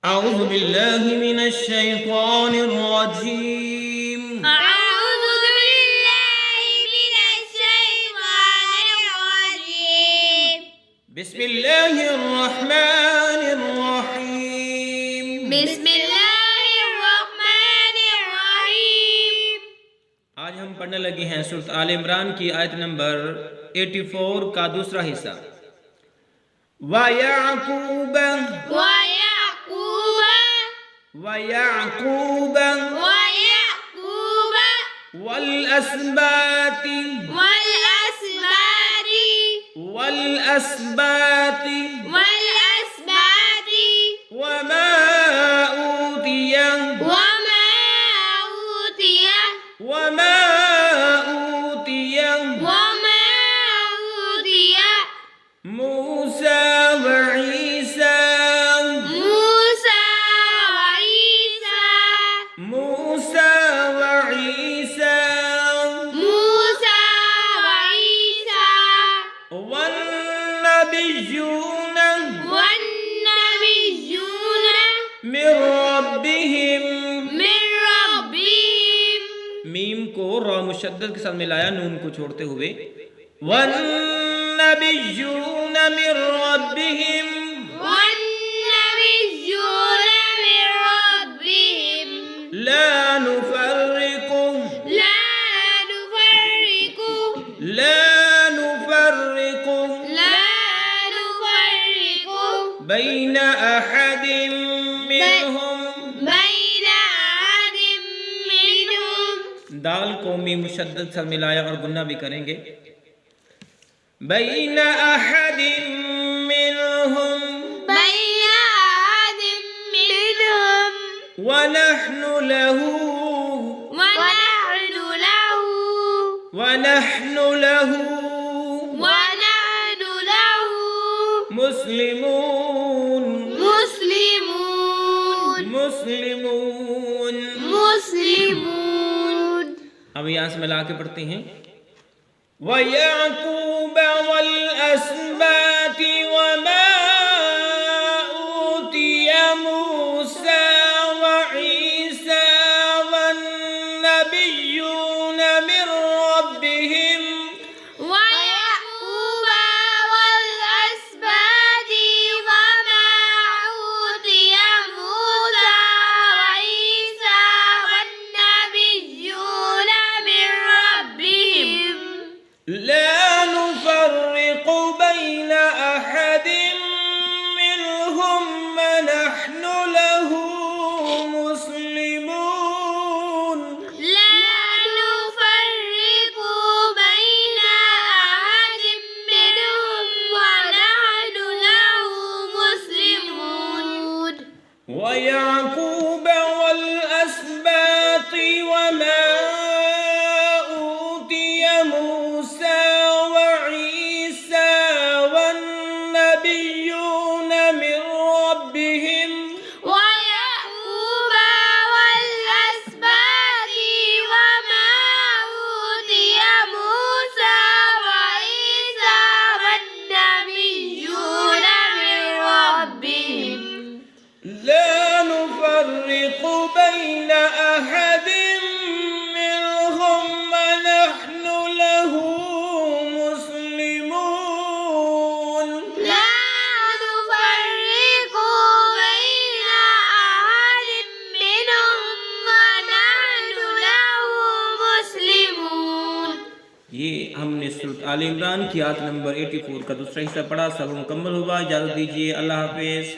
أعوذ بالله من الشيطان الرجيم أعوذ بالله من الشيطان الرجيم بسم الله الرحمن الرحيم بسم الله الرحمن الرحيم आज हम पढ़ने लगे हैं सूरत आल इमरान की आयत नंबर 84 का दूसरा हिस्सा। वयाकूब ويعقوب वयाकूब ويعقوب والأسباط والأسباط والأسباط والأسباط وما أوتي وما أوتي وما أوتي وما أوتي موسى وعيسى موسى وعيسى موسى وعيسى موسى وعيسى والنبيون والنبيون من ربهم। من ربهم मीम को रा मुशद्दद के साथ मिलाया नून को छोड़ते हुए। वन्नबिय्यून मिर रब्बिहिम والنبيون من ربهم لا نفرق لا نفرق بين أحد منهم। بين أحد منهم दाल को मीम मुशद्दद से मिलाया और गुन्ना भी करेंगे। बैन अहदिम मिनहुम بين أحد منهم वनहनु लहू ونحن له मुस्लिमून مسلمون अब यहाँ से मिला के पढ़ते हैं। वयाकूब वल अस्बात वमा ऊतिय मूसा वईसा वन्नबिय्यून मिन रब्बिहिम ويعقوب والأسباط وما أوتي موسى وعيسى والنبيون من ربهم لا نفرق بين أحد منهم ونحن له مسلمون لا نفرق بين أحد منهم ونحن له مسلمون ويعقوب والأسباط وما أوتي موسى وعيسى والنبيون من ربهم ويعقوب والأسباط وما أوتي موسى وعيسى والنبيون من ربهم لا نفرق بين أحد منهم ونحن له مسلمون لا نفرق بين أحد منهم ونحن له مسلمون। ये हमने सूरत आल इमरान की आयत नंबर 84 का दूसरा हिस्सा पढ़ा। सब मुकम्मल हुआ। इजाज़त दीजिए। अल्लाह हाफिज़।